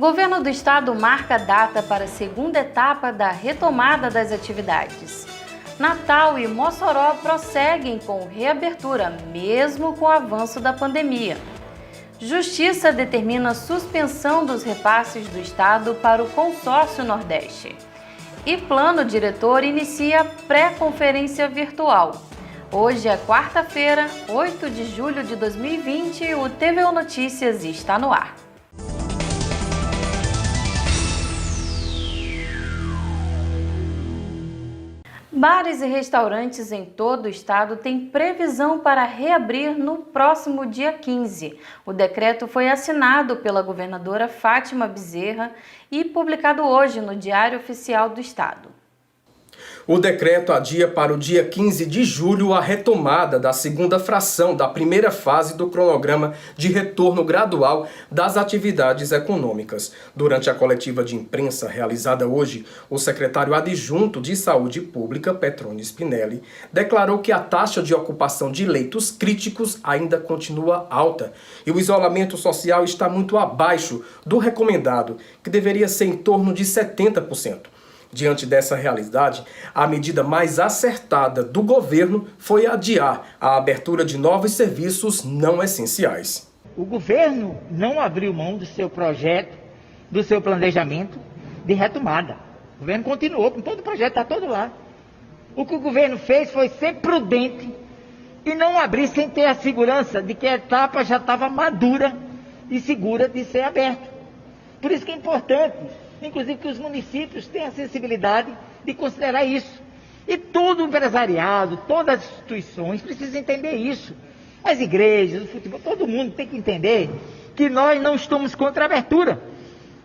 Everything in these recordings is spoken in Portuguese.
Governo do Estado marca a data para a segunda etapa da retomada das atividades. Natal e Mossoró prosseguem com reabertura, mesmo com o avanço da pandemia. Justiça determina suspensão dos repasses do Estado para o Consórcio Nordeste. E Plano Diretor inicia pré-conferência virtual. Hoje é quarta-feira, 8 de julho de 2020 e o TVU Notícias está no ar. Bares e restaurantes em todo o estado têm previsão para reabrir no próximo dia 15. O decreto foi assinado pela governadora Fátima Bezerra e publicado hoje no Diário Oficial do Estado. O decreto adia para o dia 15 de julho a retomada da segunda fração da primeira fase do cronograma de retorno gradual das atividades econômicas. Durante a coletiva de imprensa realizada hoje, o secretário adjunto de Saúde Pública, Petrônio Spinelli, declarou que a taxa de ocupação de leitos críticos ainda continua alta e o isolamento social está muito abaixo do recomendado, que deveria ser em torno de 70%. Diante dessa realidade, a medida mais acertada do governo foi adiar a abertura de novos serviços não essenciais. O governo não abriu mão do seu projeto, do seu planejamento de retomada. O governo continuou com todo o projeto, está todo lá. O que o governo fez foi ser prudente e não abrir sem ter a segurança de que a etapa já estava madura e segura de ser aberta. Por isso que é importante, inclusive, que os municípios tenham a sensibilidade de considerar isso. E todo o empresariado, todas as instituições precisam entender isso. As igrejas, o futebol, todo mundo tem que entender que nós não estamos contra a abertura.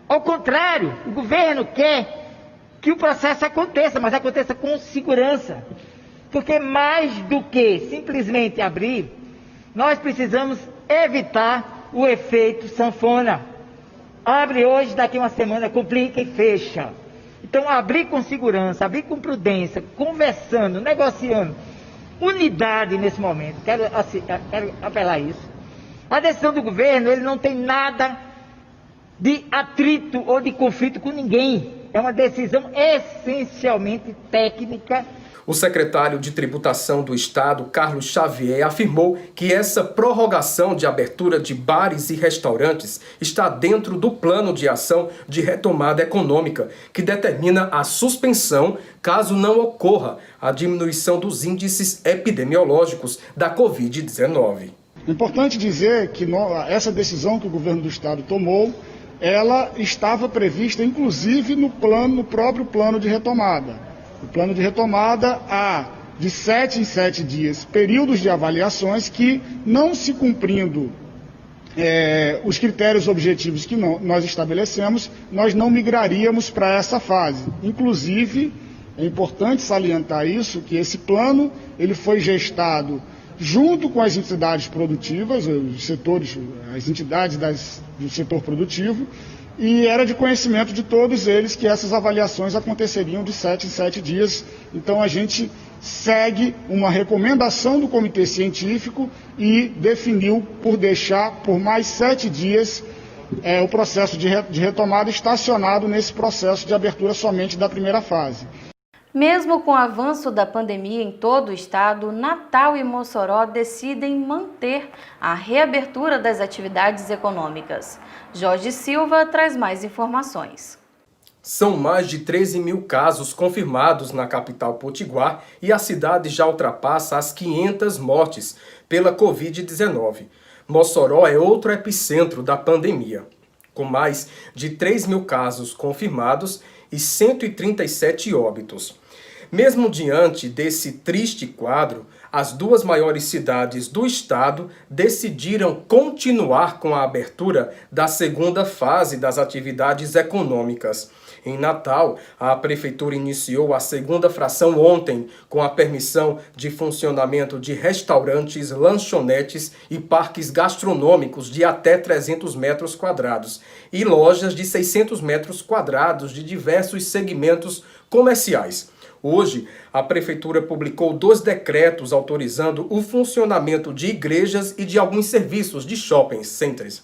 Ao contrário, o governo quer que o processo aconteça, mas aconteça com segurança. Porque mais do que simplesmente abrir, nós precisamos evitar o efeito sanfona. Abre hoje, daqui uma semana, complica e fecha. Então, abrir com segurança, abrir com prudência, conversando, negociando. Unidade nesse momento, quero apelar a isso. A decisão do governo, ele não tem nada de atrito ou de conflito com ninguém. É uma decisão essencialmente técnica. O secretário de Tributação do Estado, Carlos Xavier, afirmou que essa prorrogação de abertura de bares e restaurantes está dentro do plano de ação de retomada econômica, que determina a suspensão caso não ocorra a diminuição dos índices epidemiológicos da Covid-19. É importante dizer que essa decisão que o governo do Estado tomou, ela estava prevista inclusive no próprio plano de retomada. O plano de retomada há de 7 em 7 dias períodos de avaliações que, não se cumprindo os critérios objetivos que nós estabelecemos, nós não migraríamos para essa fase. Inclusive, é importante salientar isso, que esse plano ele foi gestado junto com as entidades produtivas, os setores, as entidades do setor produtivo, e era de conhecimento de todos eles que essas avaliações aconteceriam de 7 em 7 dias. Então a gente segue uma recomendação do comitê científico e definiu por deixar por mais 7 dias o processo de retomada estacionado nesse processo de abertura somente da primeira fase. Mesmo com o avanço da pandemia em todo o estado, Natal e Mossoró decidem manter a reabertura das atividades econômicas. Jorge Silva traz mais informações. São mais de 13 mil casos confirmados na capital potiguar e a cidade já ultrapassa as 500 mortes pela Covid-19. Mossoró é outro epicentro da pandemia, com mais de 3 mil casos confirmados e 137 óbitos. Mesmo diante desse triste quadro, as duas maiores cidades do estado decidiram continuar com a abertura da segunda fase das atividades econômicas. Em Natal, a Prefeitura iniciou a segunda fração ontem, com a permissão de funcionamento de restaurantes, lanchonetes e parques gastronômicos de até 300 metros quadrados e lojas de 600 metros quadrados de diversos segmentos comerciais. Hoje, a Prefeitura publicou 2 decretos autorizando o funcionamento de igrejas e de alguns serviços de shopping centers.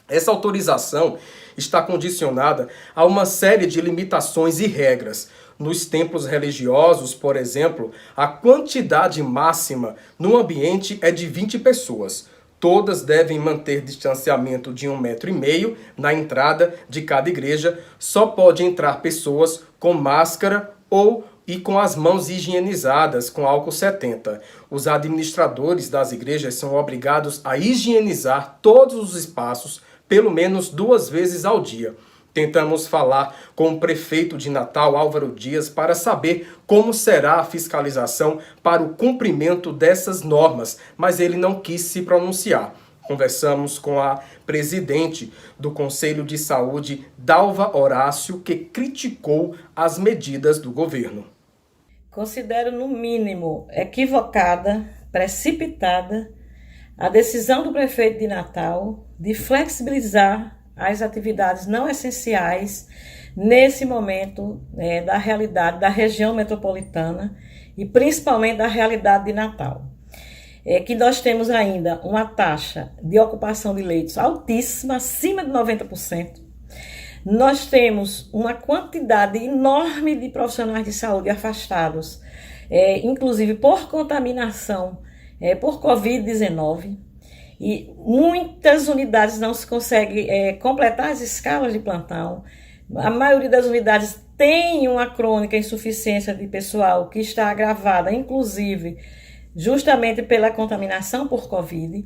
Essa autorização está condicionada a uma série de limitações e regras. Nos templos religiosos, por exemplo, a quantidade máxima no ambiente é de 20 pessoas. Todas devem manter distanciamento de 1,5 metro na entrada de cada igreja. Só pode entrar pessoas com máscara e com as mãos higienizadas com álcool 70. Os administradores das igrejas são obrigados a higienizar todos os espaços pelo menos 2 vezes ao dia. Tentamos falar com o prefeito de Natal, Álvaro Dias, para saber como será a fiscalização para o cumprimento dessas normas, mas ele não quis se pronunciar. Conversamos com a presidente do Conselho de Saúde, Dalva Horácio, que criticou as medidas do governo. Considero, no mínimo, equivocada, precipitada, a decisão do prefeito de Natal de flexibilizar as atividades não essenciais nesse momento da realidade da região metropolitana e principalmente da realidade de Natal. Que nós temos ainda uma taxa de ocupação de leitos altíssima, acima de 90%. Nós temos uma quantidade enorme de profissionais de saúde afastados, inclusive por contaminação por Covid-19. E muitas unidades não se conseguem completar as escalas de plantão. A maioria das unidades tem uma crônica insuficiência de pessoal que está agravada, inclusive, justamente pela contaminação por Covid.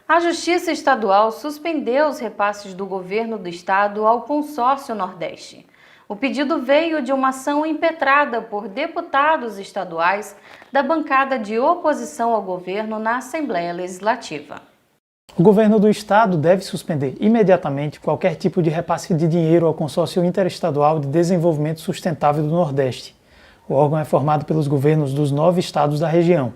A Justiça Estadual suspendeu os repasses do governo do estado ao Consórcio Nordeste. O pedido veio de uma ação impetrada por deputados estaduais da bancada de oposição ao governo na Assembleia Legislativa. O governo do estado deve suspender imediatamente qualquer tipo de repasse de dinheiro ao Consórcio Interestadual de Desenvolvimento Sustentável do Nordeste. O órgão é formado pelos governos dos 9 estados da região.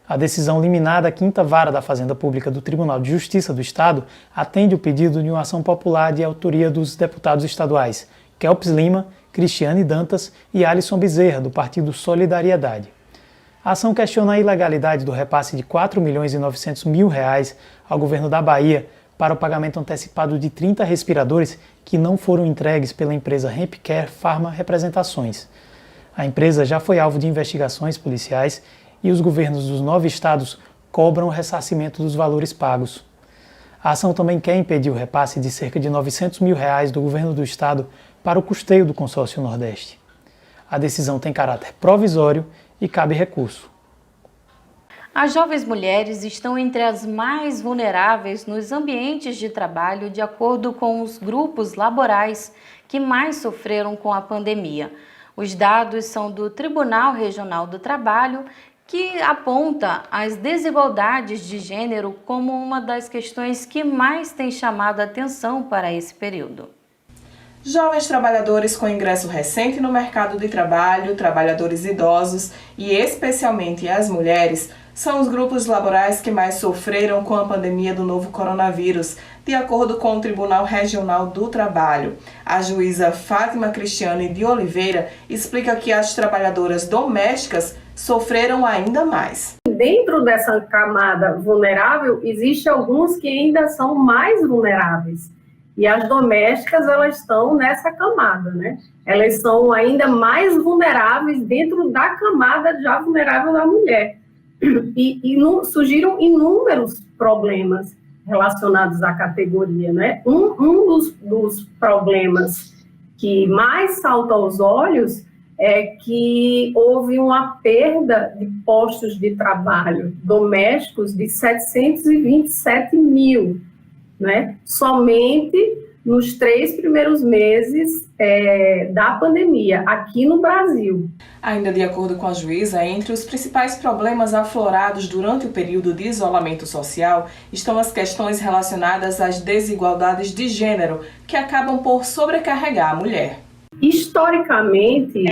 A decisão liminar da 5ª Vara da Fazenda Pública do Tribunal de Justiça do Estado atende o pedido de uma ação popular de autoria dos deputados estaduais Kelps Lima, Cristiane Dantas e Alisson Bezerra, do Partido Solidariedade. A ação questiona a ilegalidade do repasse de R$ 4.900.000 ao governo da Bahia para o pagamento antecipado de 30 respiradores que não foram entregues pela empresa Hempcare Pharma Representações. A empresa já foi alvo de investigações policiais e os governos dos 9 estados cobram o ressarcimento dos valores pagos. A ação também quer impedir o repasse de cerca de R$ 900.000 do governo do estado para o custeio do Consórcio Nordeste. A decisão tem caráter provisório e cabe recurso. As jovens mulheres estão entre as mais vulneráveis nos ambientes de trabalho, de acordo com os grupos laborais que mais sofreram com a pandemia. Os dados são do Tribunal Regional do Trabalho, que aponta as desigualdades de gênero como uma das questões que mais tem chamado a atenção para esse período. Jovens trabalhadores com ingresso recente no mercado de trabalho, trabalhadores idosos e especialmente as mulheres são os grupos laborais que mais sofreram com a pandemia do novo coronavírus, de acordo com o Tribunal Regional do Trabalho. A juíza Fátima Cristiane de Oliveira explica que as trabalhadoras domésticas sofreram ainda mais. Dentro dessa camada vulnerável, existem alguns que ainda são mais vulneráveis. E as domésticas, elas estão nessa camada, né? Elas são ainda mais vulneráveis dentro da camada já vulnerável da mulher. Surgiram inúmeros problemas relacionados à categoria, né? Um dos problemas que mais salta aos olhos é que houve uma perda de postos de trabalho domésticos de 727 mil, né? Somente nos 3 primeiros meses da pandemia, aqui no Brasil. Ainda de acordo com a juíza, entre os principais problemas aflorados durante o período de isolamento social estão as questões relacionadas às desigualdades de gênero, que acabam por sobrecarregar a mulher. Historicamente,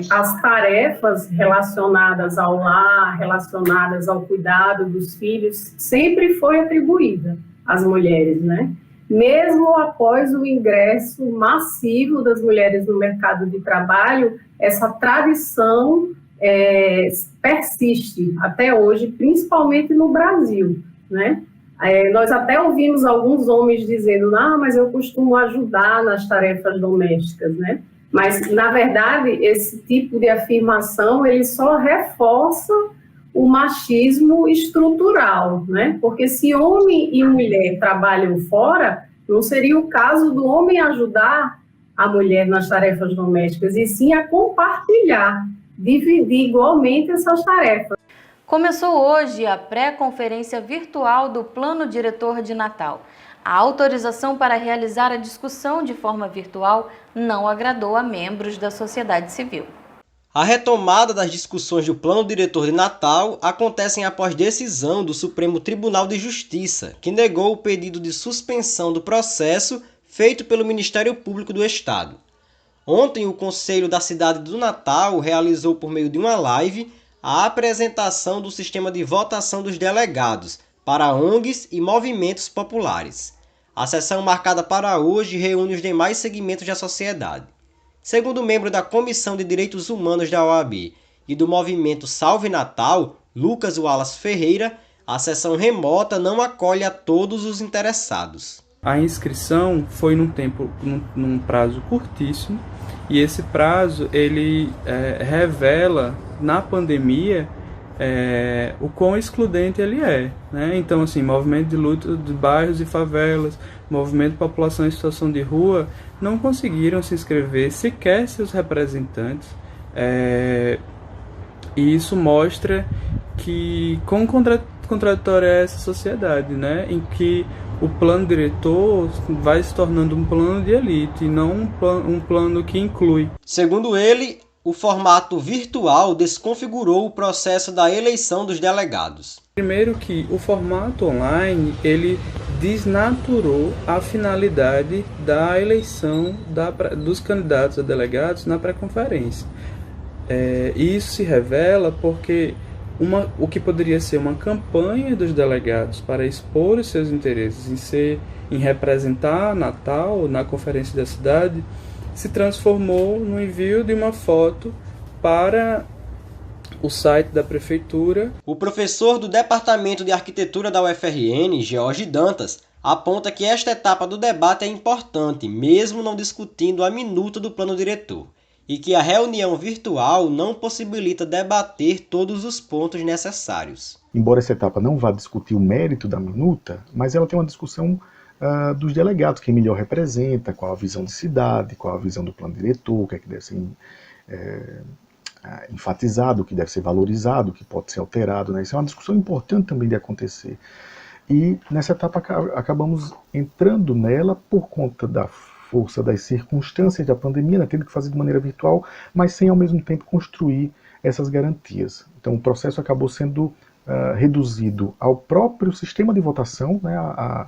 as tarefas relacionadas ao lar, relacionadas ao cuidado dos filhos, sempre foi atribuída às mulheres, né? Mesmo após o ingresso massivo das mulheres no mercado de trabalho, essa tradição persiste até hoje, principalmente no Brasil, né? Nós até ouvimos alguns homens dizendo, mas eu costumo ajudar nas tarefas domésticas, né? Mas, na verdade, esse tipo de afirmação, ele só reforça o machismo estrutural, né? Porque se homem e mulher trabalham fora, não seria o caso do homem ajudar a mulher nas tarefas domésticas, e sim a compartilhar, dividir igualmente essas tarefas. Começou hoje a pré-conferência virtual do Plano Diretor de Natal. A autorização para realizar a discussão de forma virtual não agradou a membros da sociedade civil. A retomada das discussões do Plano Diretor de Natal acontecem após decisão do Supremo Tribunal de Justiça, que negou o pedido de suspensão do processo feito pelo Ministério Público do Estado. Ontem, o Conselho da Cidade do Natal realizou, por meio de uma live, a apresentação do sistema de votação dos delegados para ONGs e movimentos populares. A sessão marcada para hoje reúne os demais segmentos da sociedade. Segundo o membro da Comissão de Direitos Humanos da OAB e do movimento Salve Natal, Lucas Wallace Ferreira, a sessão remota não acolhe a todos os interessados. A inscrição foi num prazo curtíssimo, e esse prazo ele revela na pandemia o quão excludente ele é, né? Então, assim, movimento de luta de bairros e favelas, movimento de população em situação de rua, não conseguiram se inscrever, sequer seus representantes, e isso mostra que quão contraditória é essa sociedade, né? Em que o plano diretor vai se tornando um plano de elite, e não um plano que inclui. Segundo ele, o formato virtual desconfigurou o processo da eleição dos delegados. Primeiro que o formato online, ele desnaturou a finalidade da eleição dos candidatos a delegados na pré-conferência. Isso se revela porque o que poderia ser uma campanha dos delegados para expor os seus interesses em representar Natal na conferência da cidade, se transformou no envio de uma foto para o site da prefeitura. O professor do Departamento de Arquitetura da UFRN, George Dantas, aponta que esta etapa do debate é importante, mesmo não discutindo a minuta do plano diretor, e que a reunião virtual não possibilita debater todos os pontos necessários. Embora essa etapa não vá discutir o mérito da minuta, mas ela tem uma discussão dos delegados, quem melhor representa, qual a visão de cidade, qual a visão do plano diretor, o que é que deve ser enfatizado, o que deve ser valorizado, o que pode ser alterado, né? Isso é uma discussão importante também de acontecer. E nessa etapa acabamos entrando nela por conta da força das circunstâncias da pandemia, né, tendo que fazer de maneira virtual, mas sem ao mesmo tempo construir essas garantias. Então o processo acabou sendo reduzido ao próprio sistema de votação, né, a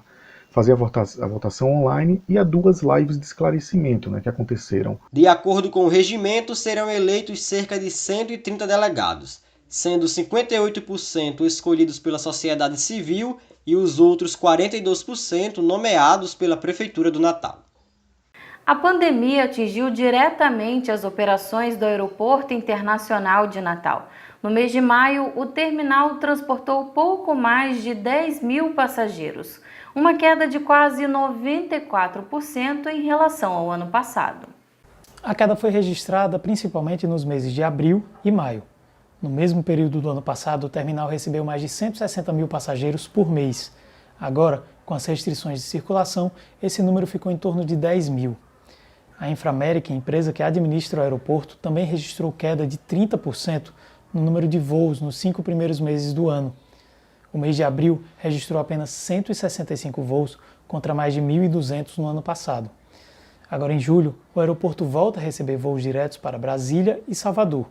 fazer a votação online, e a 2 lives de esclarecimento, né, que aconteceram. De acordo com o regimento, serão eleitos cerca de 130 delegados, sendo 58% escolhidos pela sociedade civil e os outros 42% nomeados pela Prefeitura do Natal. A pandemia atingiu diretamente as operações do Aeroporto Internacional de Natal. No mês de maio, o terminal transportou pouco mais de 10 mil passageiros, uma queda de quase 94% em relação ao ano passado. A queda foi registrada principalmente nos meses de abril e maio. No mesmo período do ano passado, o terminal recebeu mais de 160 mil passageiros por mês. Agora, com as restrições de circulação, esse número ficou em torno de 10 mil. A Inframérica, empresa que administra o aeroporto, também registrou queda de 30% no número de voos nos 5 primeiros meses do ano. O mês de abril registrou apenas 165 voos, contra mais de 1.200 no ano passado. Agora, em julho, o aeroporto volta a receber voos diretos para Brasília e Salvador.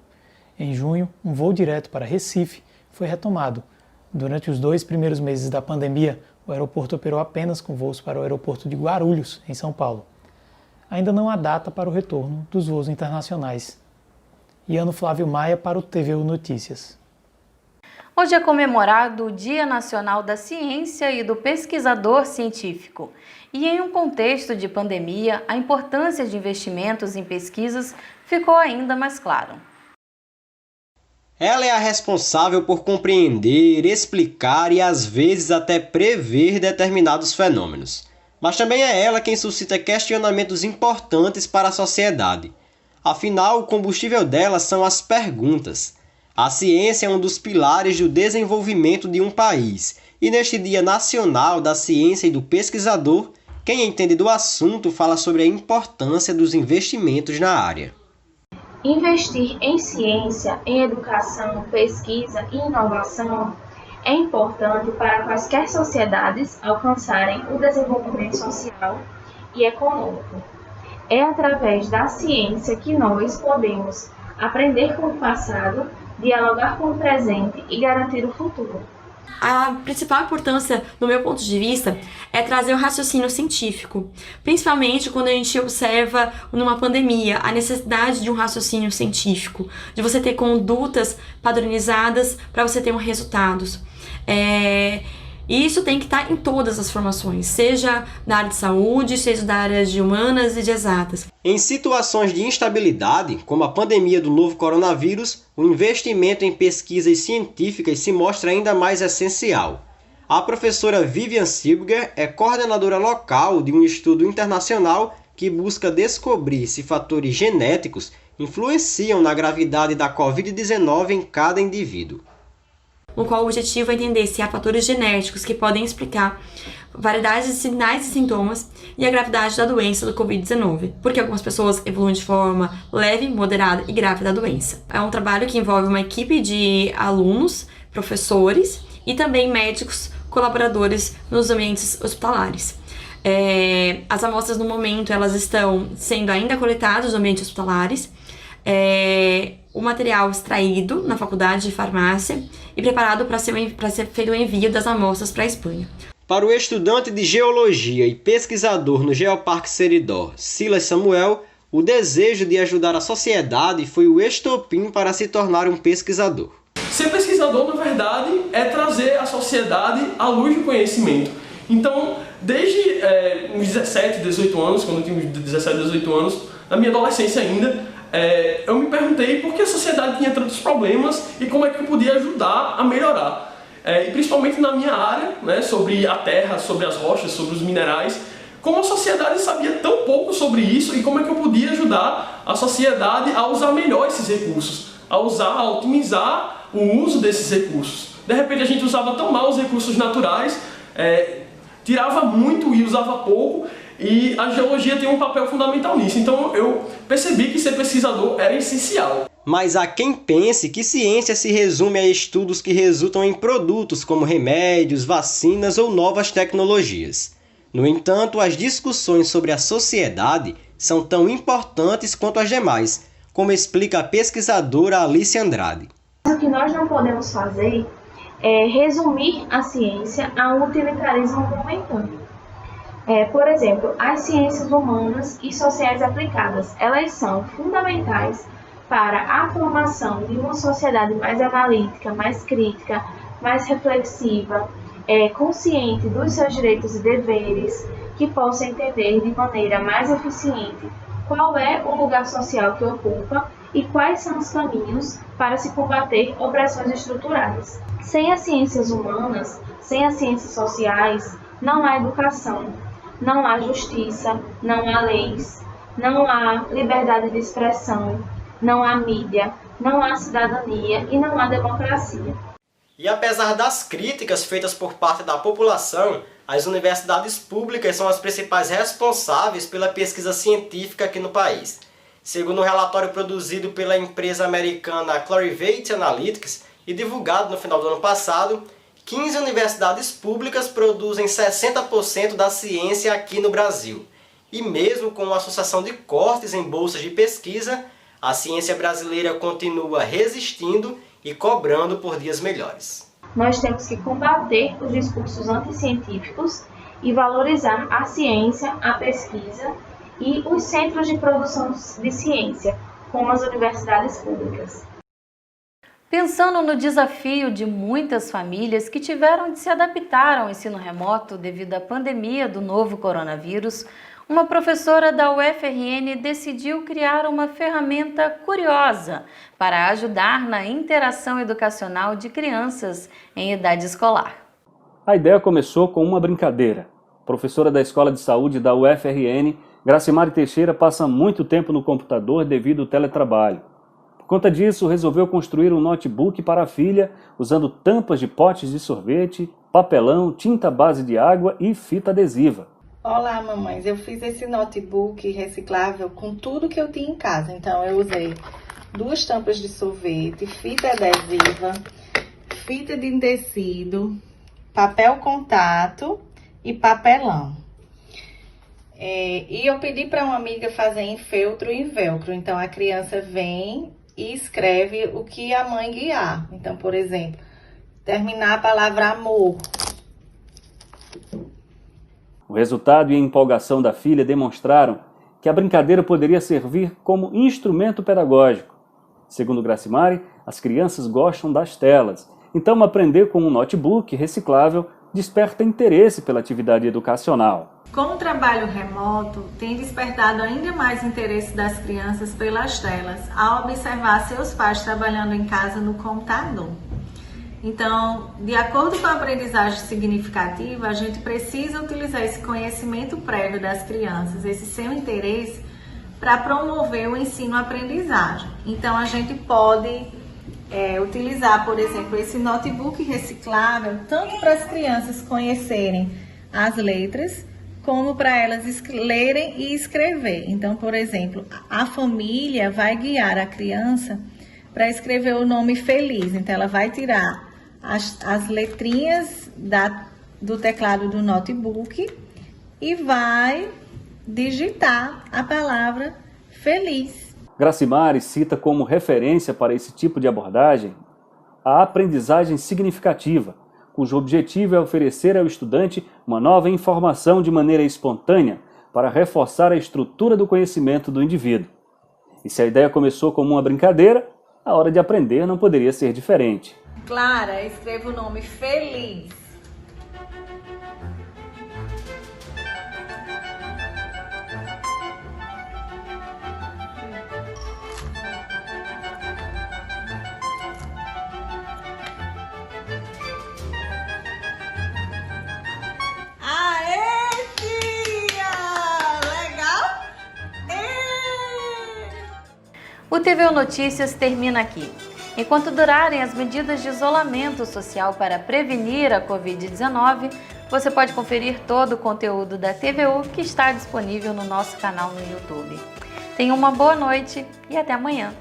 Em junho, um voo direto para Recife foi retomado. Durante os 2 primeiros meses da pandemia, o aeroporto operou apenas com voos para o aeroporto de Guarulhos, em São Paulo. Ainda não há data para o retorno dos voos internacionais. Iano Flávio Maia para o TVU Notícias. Hoje é comemorado o Dia Nacional da Ciência e do Pesquisador Científico. E em um contexto de pandemia, a importância de investimentos em pesquisas ficou ainda mais claro. Ela é a responsável por compreender, explicar e às vezes até prever determinados fenômenos. Mas também é ela quem suscita questionamentos importantes para a sociedade. Afinal, o combustível dela são as perguntas. A ciência é um dos pilares do desenvolvimento de um país. E neste Dia Nacional da Ciência e do Pesquisador, quem entende do assunto fala sobre a importância dos investimentos na área. Investir em ciência, em educação, pesquisa e inovação é importante para quaisquer sociedades alcançarem o desenvolvimento social e econômico. É através da ciência que nós podemos aprender com o passado, dialogar com o presente e garantir o futuro. A principal importância, no meu ponto de vista, é trazer o raciocínio científico, principalmente quando a gente observa numa pandemia a necessidade de um raciocínio científico, de você ter condutas padronizadas para você ter resultados. E isso tem que estar em todas as formações, seja na área de saúde, seja da área de humanas e de exatas. Em situações de instabilidade, como a pandemia do novo coronavírus, o investimento em pesquisas científicas se mostra ainda mais essencial. A professora Vivian Silber é coordenadora local de um estudo internacional que busca descobrir se fatores genéticos influenciam na gravidade da Covid-19 em cada indivíduo. No qual o objetivo é entender se há fatores genéticos que podem explicar variedades de sinais e sintomas e a gravidade da doença do Covid-19, porque algumas pessoas evoluem de forma leve, moderada e grave da doença. É um trabalho que envolve uma equipe de alunos, professores e também médicos colaboradores nos ambientes hospitalares. As amostras, no momento, elas estão sendo ainda coletadas nos ambientes hospitalares. O material extraído na faculdade de farmácia e preparado para ser feito o envio das amostras para a Espanha. Para o estudante de geologia e pesquisador no Geoparque Seridó, Silas Samuel, o desejo de ajudar a sociedade foi o estopim para se tornar um pesquisador. Ser pesquisador, na verdade, é trazer à sociedade a luz do conhecimento. Então, desde uns 17, 18 anos, quando eu tinha 17, 18 anos, na minha adolescência ainda, eu me perguntei por que a sociedade tinha tantos problemas e como é que eu podia ajudar a melhorar. E principalmente na minha área, né, sobre a terra, sobre as rochas, sobre os minerais, como a sociedade sabia tão pouco sobre isso e como é que eu podia ajudar a sociedade a usar melhor esses recursos, a otimizar o uso desses recursos. De repente a gente usava tão mal os recursos naturais, tirava muito e usava pouco, e a geologia tem um papel fundamental nisso. Então eu percebi que ser pesquisador era essencial. Mas há quem pense que ciência se resume a estudos que resultam em produtos como remédios, vacinas ou novas tecnologias. No entanto, as discussões sobre a sociedade são tão importantes quanto as demais, como explica a pesquisadora Alice Andrade. O que nós não podemos fazer é resumir a ciência a um utilitarismo momentâneo. Por exemplo, as ciências humanas e sociais aplicadas, elas são fundamentais para a formação de uma sociedade mais analítica, mais crítica, mais reflexiva, consciente dos seus direitos e deveres, que possa entender de maneira mais eficiente qual é o lugar social que ocupa e quais são os caminhos para se combater opressões estruturais. Sem as ciências humanas, sem as ciências sociais, não há educação, não há justiça, não há leis, não há liberdade de expressão, não há mídia, não há cidadania e não há democracia. E apesar das críticas feitas por parte da população, as universidades públicas são as principais responsáveis pela pesquisa científica aqui no país. Segundo um relatório produzido pela empresa americana Clarivate Analytics e divulgado no final do ano passado, 15 universidades públicas produzem 60% da ciência aqui no Brasil. E mesmo com a sucessão de cortes em bolsas de pesquisa, a ciência brasileira continua resistindo e cobrando por dias melhores. Nós temos que combater os discursos anticientíficos e valorizar a ciência, a pesquisa e os centros de produção de ciência, como as universidades públicas. Pensando no desafio de muitas famílias que tiveram de se adaptar ao ensino remoto devido à pandemia do novo coronavírus, Uma professora da UFRN decidiu criar uma ferramenta curiosa para ajudar na interação educacional de crianças em idade escolar. A ideia começou com uma brincadeira. A professora da Escola de Saúde da UFRN, Gracimari Teixeira, passa muito tempo no computador devido ao teletrabalho. Por conta disso, resolveu construir um notebook para a filha usando tampas de potes de sorvete, papelão, tinta à base de água e fita adesiva. Olá, mamães. Eu fiz esse notebook reciclável com tudo que eu tinha em casa. Então, eu usei 2 tampas de sorvete, fita adesiva, fita de tecido, papel contato e papelão. E eu pedi para uma amiga fazer em feltro e em velcro. Então, a criança vem e escreve o que a mãe guiar. Então, por exemplo, terminar a palavra amor. O resultado e a empolgação da filha demonstraram que a brincadeira poderia servir como instrumento pedagógico. Segundo Gracimari, as crianças gostam das telas, então aprender com um notebook reciclável desperta interesse pela atividade educacional. Com o trabalho remoto, tem despertado ainda mais interesse das crianças pelas telas, ao observar seus pais trabalhando em casa no computador. Então, de acordo com a aprendizagem significativa, a gente precisa utilizar esse conhecimento prévio das crianças, esse seu interesse, para promover o ensino-aprendizagem. Então, a gente pode utilizar, por exemplo, esse notebook reciclável, tanto para as crianças conhecerem as letras, como para elas lerem e escrever. Então, por exemplo, a família vai guiar a criança para escrever o nome feliz. Então, ela vai tirar as letrinhas do teclado do notebook e vai digitar a palavra feliz. Gracimari cita como referência para esse tipo de abordagem a aprendizagem significativa, cujo objetivo é oferecer ao estudante uma nova informação de maneira espontânea para reforçar a estrutura do conhecimento do indivíduo. E se a ideia começou como uma brincadeira, a hora de aprender não poderia ser diferente. Clara, escreva o nome feliz. Aê, tia! Legal? O TVU Notícias termina aqui. Enquanto durarem as medidas de isolamento social para prevenir a Covid-19, você pode conferir todo o conteúdo da TVU que está disponível no nosso canal no YouTube. Tenha uma boa noite e até amanhã!